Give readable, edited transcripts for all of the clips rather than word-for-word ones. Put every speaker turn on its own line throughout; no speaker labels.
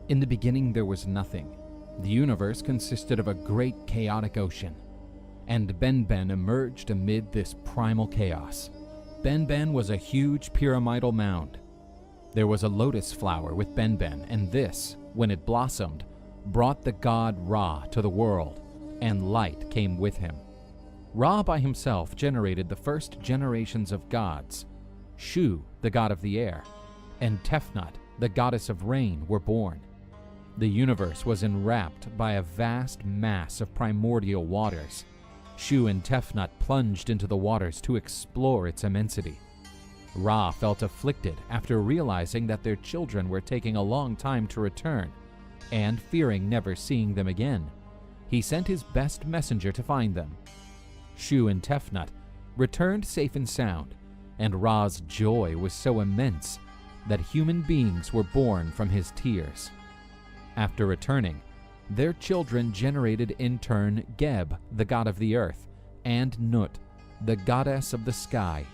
In the beginning there was nothing. The universe consisted of a great chaotic ocean, and Ben emerged amid this primal chaos. Ben was a huge pyramidal mound. There was a lotus flower with Ben, and this, when it blossomed, brought the god Ra to the world, and light came with him. Ra by himself generated the first generations of gods. Shu, the god of the air, and Tefnut, the goddess of rain, were born. The universe was enwrapped by a vast mass of primordial waters. Shu and Tefnut plunged into the waters to explore its immensity. Ra felt afflicted after realizing that their children were taking a long time to return, and fearing never seeing them again, he sent his best messenger to find them. Shu and Tefnut returned safe and sound, and Ra's joy was so immense that human beings were born from his tears. After returning, their children generated in turn Geb, the god of the earth, and Nut, the goddess of the sky,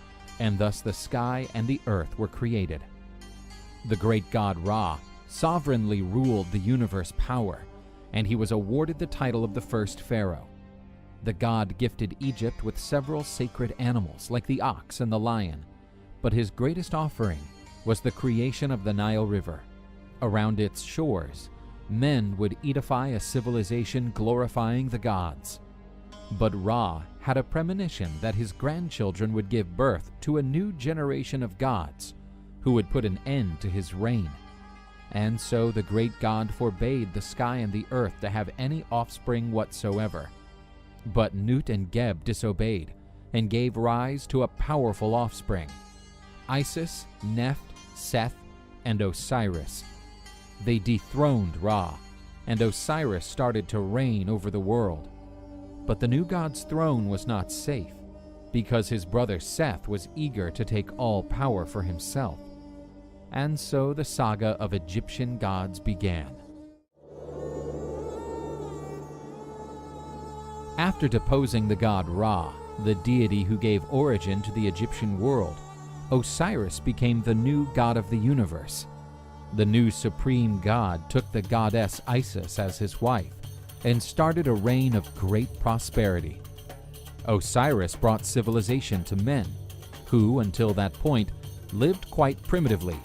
and thus the sky and the earth were created. The great god Ra sovereignly ruled the universe power, and he was awarded the title of the first pharaoh. The god gifted Egypt with several sacred animals like the ox and the lion, but his greatest offering was the creation of the Nile River. Around its shores, men would edify a civilization glorifying the gods. But Ra had a premonition that his grandchildren would give birth to a new generation of gods who would put an end to his reign. And so the great god forbade the sky and the earth to have any offspring whatsoever. But Nut and Geb disobeyed and gave rise to a powerful offspring: Isis, Neph, Seth, and Osiris. They dethroned Ra, and Osiris started to reign over the world. But the new god's throne was not safe, because his brother Seth was eager to take all power for himself. And so the saga of Egyptian gods began. After deposing the god Ra, the deity who gave origin to the Egyptian world, Osiris became the new god of the universe. The new supreme god took the goddess Isis as his wife and started a reign of great prosperity. Osiris brought civilization to men, who, until that point, lived quite primitively.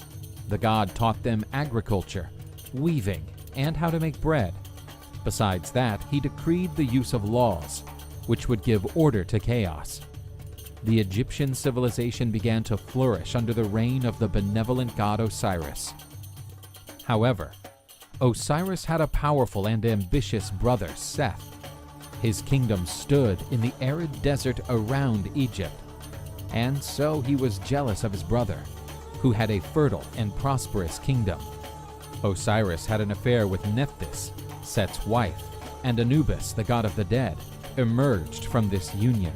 The god taught them agriculture, weaving, and how to make bread. Besides that, he decreed the use of laws, which would give order to chaos. The Egyptian civilization began to flourish under the reign of the benevolent god Osiris. However, Osiris had a powerful and ambitious brother, Seth. His kingdom stood in the arid desert around Egypt, and so he was jealous of his brother, who had a fertile and prosperous kingdom. Osiris had an affair with Nephthys, Set's wife, and Anubis, the god of the dead, emerged from this union.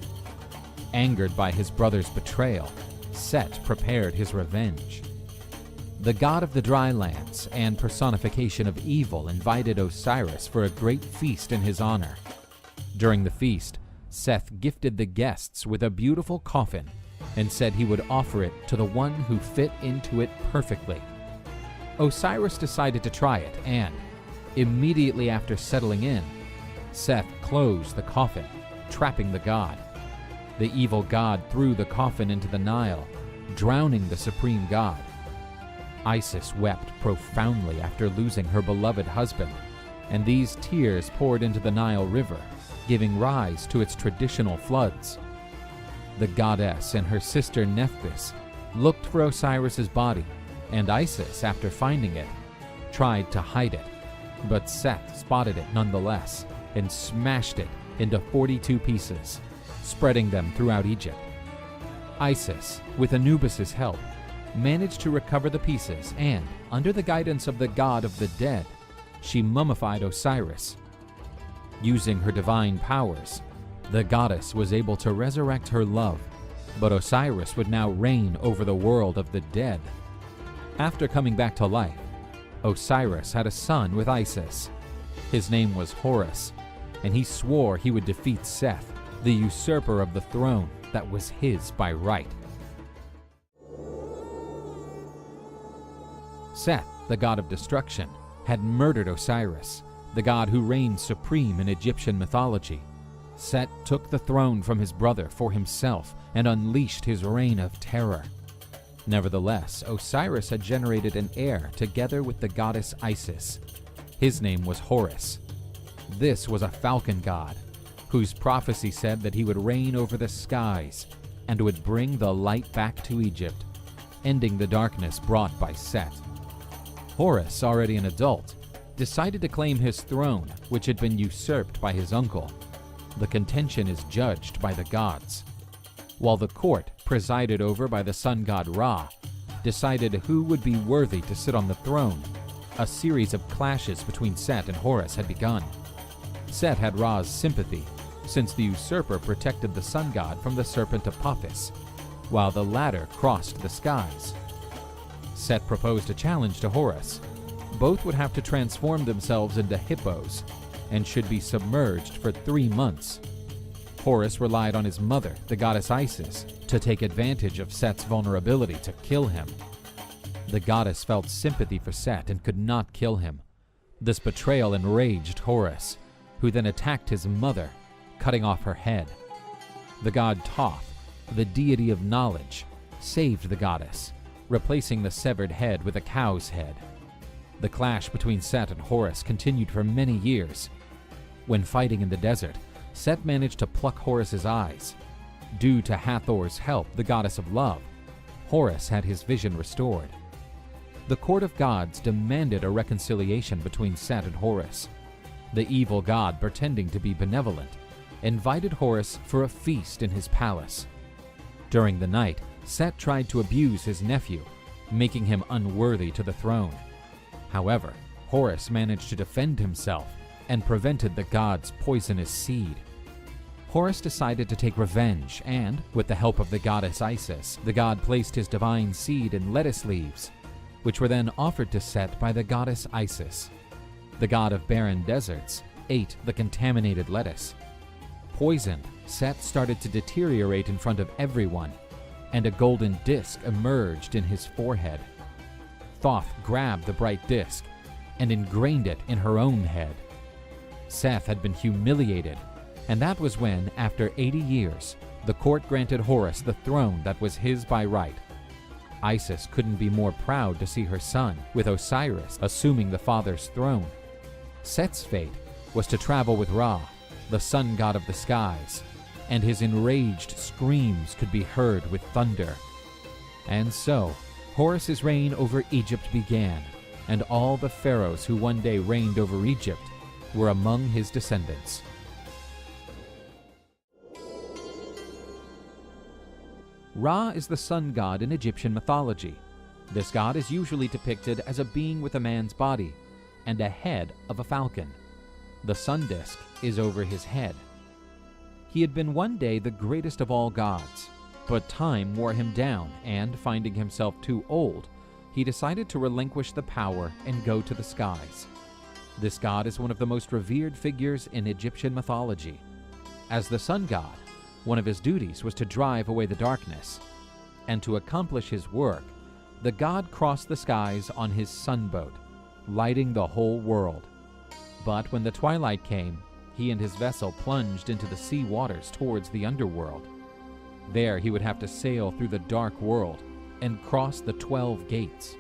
Angered by his brother's betrayal, Set prepared his revenge. The god of the dry lands and personification of evil invited Osiris for a great feast in his honor. During the feast, Seth gifted the guests with a beautiful coffin and said he would offer it to the one who fit into it perfectly. Osiris decided to try it, and immediately after settling in, Seth closed the coffin, trapping the god. The evil god threw the coffin into the Nile, drowning the supreme god. Isis wept profoundly after losing her beloved husband, and these tears poured into the Nile River, giving rise to its traditional floods. The goddess and her sister Nephthys looked for Osiris's body, and Isis, after finding it, tried to hide it, but Seth spotted it nonetheless and smashed it into 42 pieces, spreading them throughout Egypt. Isis, with Anubis's help, managed to recover the pieces, and, under the guidance of the god of the dead, she mummified Osiris. Using her divine powers, the goddess was able to resurrect her love, but Osiris would now reign over the world of the dead. After coming back to life, Osiris had a son with Isis. His name was Horus, and he swore he would defeat Seth, the usurper of the throne that was his by right. Seth, the god of destruction, had murdered Osiris, the god who reigned supreme in Egyptian mythology. Set took the throne from his brother for himself and unleashed his reign of terror. Nevertheless, Osiris had generated an heir together with the goddess Isis. His name was Horus. This was a falcon god, whose prophecy said that he would reign over the skies and would bring the light back to Egypt, ending the darkness brought by Set. Horus, already an adult, decided to claim his throne, which had been usurped by his uncle. The contention is judged by the gods, while the court, presided over by the sun god Ra, decided who would be worthy to sit on the throne. A series of clashes between Set and Horus had begun. Set had Ra's sympathy, since the usurper protected the sun god from the serpent Apophis, while the latter crossed the skies. Set proposed a challenge to Horus. Both would have to transform themselves into hippos and should be submerged for 3 months. Horus relied on his mother, the goddess Isis, to take advantage of Set's vulnerability to kill him. The goddess felt sympathy for Set and could not kill him. This betrayal enraged Horus, who then attacked his mother, cutting off her head. The god Thoth, the deity of knowledge, saved the goddess, replacing the severed head with a cow's head. The clash between Set and Horus continued for many years. When fighting in the desert, Set managed to pluck Horus's eyes. Due to Hathor's help, the goddess of love, Horus had his vision restored. The court of gods demanded a reconciliation between Set and Horus. The evil god, pretending to be benevolent, invited Horus for a feast in his palace. During the night, Set tried to abuse his nephew, making him unworthy to the throne. However, Horus managed to defend himself and prevented the god's poisonous seed. Horus decided to take revenge and, with the help of the goddess Isis, the god placed his divine seed in lettuce leaves, which were then offered to Set by the goddess Isis. The god of barren deserts ate the contaminated lettuce. Poisoned, Set started to deteriorate in front of everyone, and a golden disc emerged in his forehead. Thoth grabbed the bright disc and ingrained it in her own head. Seth had been humiliated, and that was when, after 80 years, the court granted Horus the throne that was his by right. Isis couldn't be more proud to see her son, with Osiris assuming the father's throne. Set's fate was to travel with Ra, the sun god of the skies, and his enraged screams could be heard with thunder. And so, Horus's reign over Egypt began, and all the pharaohs who one day reigned over Egypt were among his descendants. Ra is the sun god in Egyptian mythology. This god is usually depicted as a being with a man's body and a head of a falcon. The sun disk is over his head. He had been one day the greatest of all gods, but time wore him down, and finding himself too old, he decided to relinquish the power and go to the skies. This god is one of the most revered figures in Egyptian mythology. As the sun god, one of his duties was to drive away the darkness, and to accomplish his work, the god crossed the skies on his sunboat, lighting the whole world. But when the twilight came, he and his vessel plunged into the sea waters towards the underworld. There he would have to sail through the dark world and cross the 12 gates,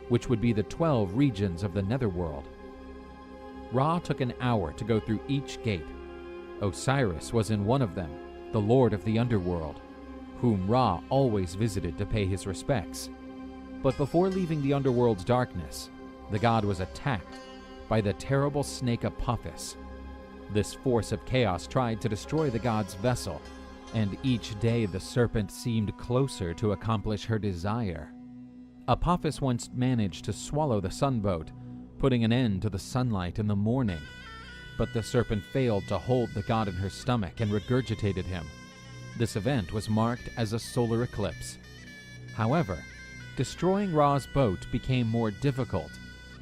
which would be the 12 regions of the netherworld. Ra took an hour to go through each gate. Osiris was in one of them, the lord of the underworld, whom Ra always visited to pay his respects. But before leaving the underworld's darkness, the god was attacked by the terrible snake Apophis. This force of chaos tried to destroy the god's vessel, and each day the serpent seemed closer to accomplish her desire. Apophis once managed to swallow the sunboat, putting an end to the sunlight in the morning. But the serpent failed to hold the god in her stomach and regurgitated him. This event was marked as a solar eclipse. However, destroying Ra's boat became more difficult,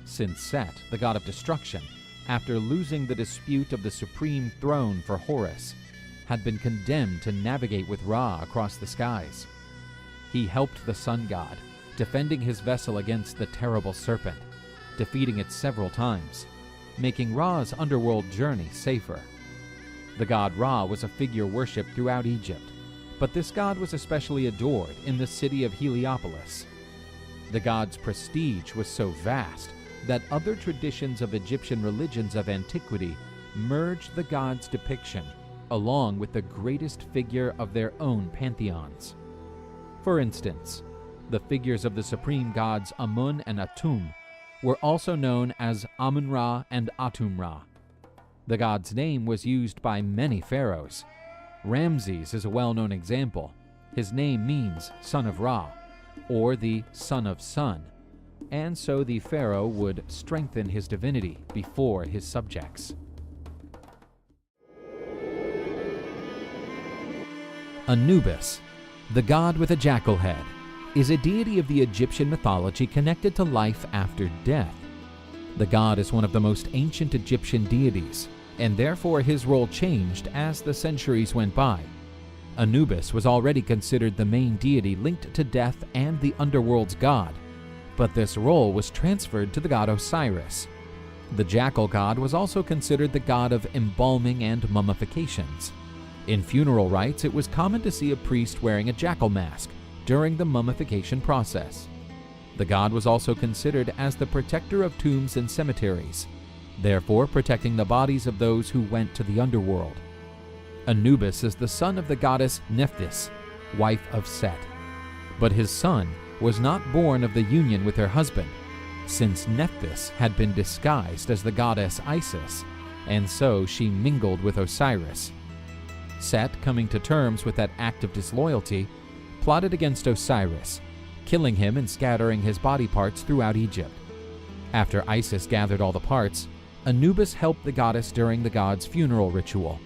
since Set, the god of destruction, after losing the dispute of the supreme throne for Horus, had been condemned to navigate with Ra across the skies. He helped the sun god, defending his vessel against the terrible serpent, defeating it several times, making Ra's underworld journey safer. The god Ra was a figure worshipped throughout Egypt, but this god was especially adored in the city of Heliopolis. The god's prestige was so vast that other traditions of Egyptian religions of antiquity merged the god's depiction along with the greatest figure of their own pantheons. For instance, the figures of the supreme gods Amun and Atum were also known as Amun-Ra and Atum-Ra. The god's name was used by many pharaohs. Ramses is a well-known example. His name means son of Ra, or the son of sun, and so the pharaoh would strengthen his divinity before his subjects. Anubis, the god with a jackal head, is a deity of the Egyptian mythology connected to life after death. The god is one of the most ancient Egyptian deities, and therefore his role changed as the centuries went by. Anubis was already considered the main deity linked to death and the underworld's god, but this role was transferred to the god Osiris. The jackal god was also considered the god of embalming and mummifications. In funeral rites, it was common to see a priest wearing a jackal mask during the mummification process. The god was also considered as the protector of tombs and cemeteries, therefore protecting the bodies of those who went to the underworld. Anubis is the son of the goddess Nephthys, wife of Set. But his son was not born of the union with her husband, since Nephthys had been disguised as the goddess Isis, and so she mingled with Osiris. Set, coming to terms with that act of disloyalty, plotted against Osiris, killing him and scattering his body parts throughout Egypt. After Isis gathered all the parts, Anubis helped the goddess during the god's funeral ritual.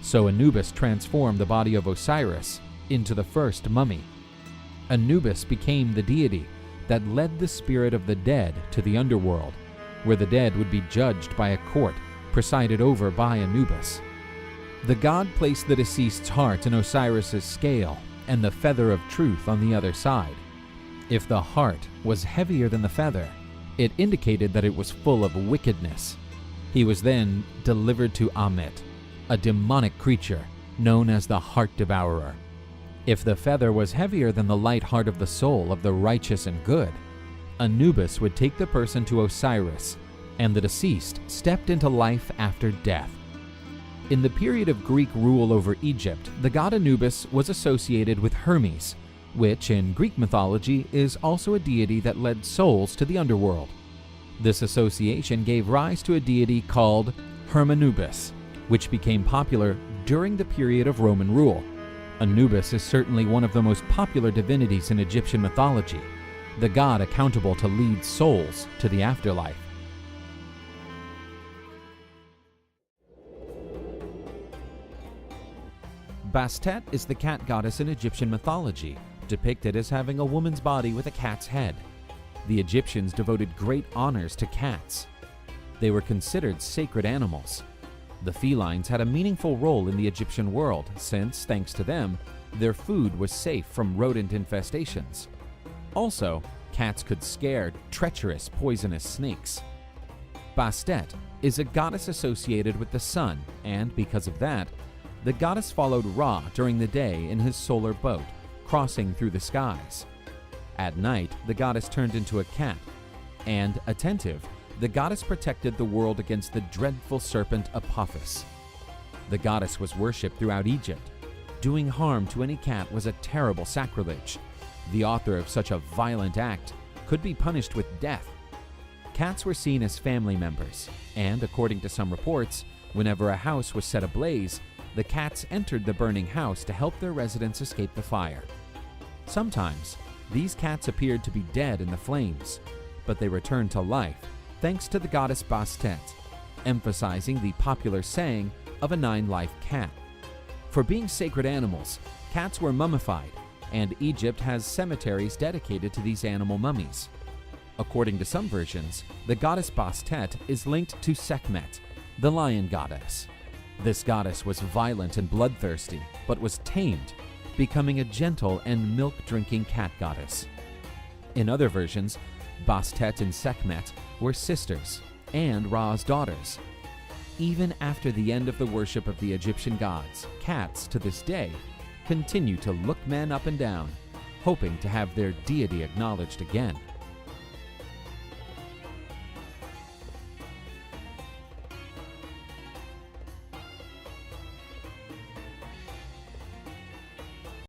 So Anubis transformed the body of Osiris into the first mummy. Anubis became the deity that led the spirit of the dead to the underworld, where the dead would be judged by a court presided over by Anubis. The god placed the deceased's heart in Osiris's scale and the feather of truth on the other side. If the heart was heavier than the feather, it indicated that it was full of wickedness. He was then delivered to Ammit, a demonic creature known as the Heart Devourer. If the feather was heavier than the light heart of the soul of the righteous and good, Anubis would take the person to Osiris, and the deceased stepped into life after death. In the period of Greek rule over Egypt, the god Anubis was associated with Hermes, which in Greek mythology is also a deity that led souls to the underworld. This association gave rise to a deity called Hermanubis, which became popular during the period of Roman rule. Anubis is certainly one of the most popular divinities in Egyptian mythology, the god accountable to lead souls to the afterlife. Bastet is the cat goddess in Egyptian mythology, depicted as having a woman's body with a cat's head. The Egyptians devoted great honors to cats. They were considered sacred animals. The felines had a meaningful role in the Egyptian world since, thanks to them, their food was safe from rodent infestations. Also, cats could scare treacherous, poisonous snakes. Bastet is a goddess associated with the sun, and because of that, the goddess followed Ra during the day in his solar boat, crossing through the skies. At night, the goddess turned into a cat, and, attentive, the goddess protected the world against the dreadful serpent Apophis. The goddess was worshipped throughout Egypt. Doing harm to any cat was a terrible sacrilege. The author of such a violent act could be punished with death. Cats were seen as family members, and according to some reports, whenever a house was set ablaze, the cats entered the burning house to help their residents escape the fire. Sometimes, these cats appeared to be dead in the flames, but they returned to life thanks to the goddess Bastet, emphasizing the popular saying of a 9-life cat. For being sacred animals, cats were mummified, and Egypt has cemeteries dedicated to these animal mummies. According to some versions, the goddess Bastet is linked to Sekhmet, the lion goddess. This goddess was violent and bloodthirsty, but was tamed, becoming a gentle and milk-drinking cat goddess. In other versions, Bastet and Sekhmet were sisters and Ra's daughters. Even after the end of the worship of the Egyptian gods, cats, to this day, continue to look men up and down, hoping to have their deity acknowledged again.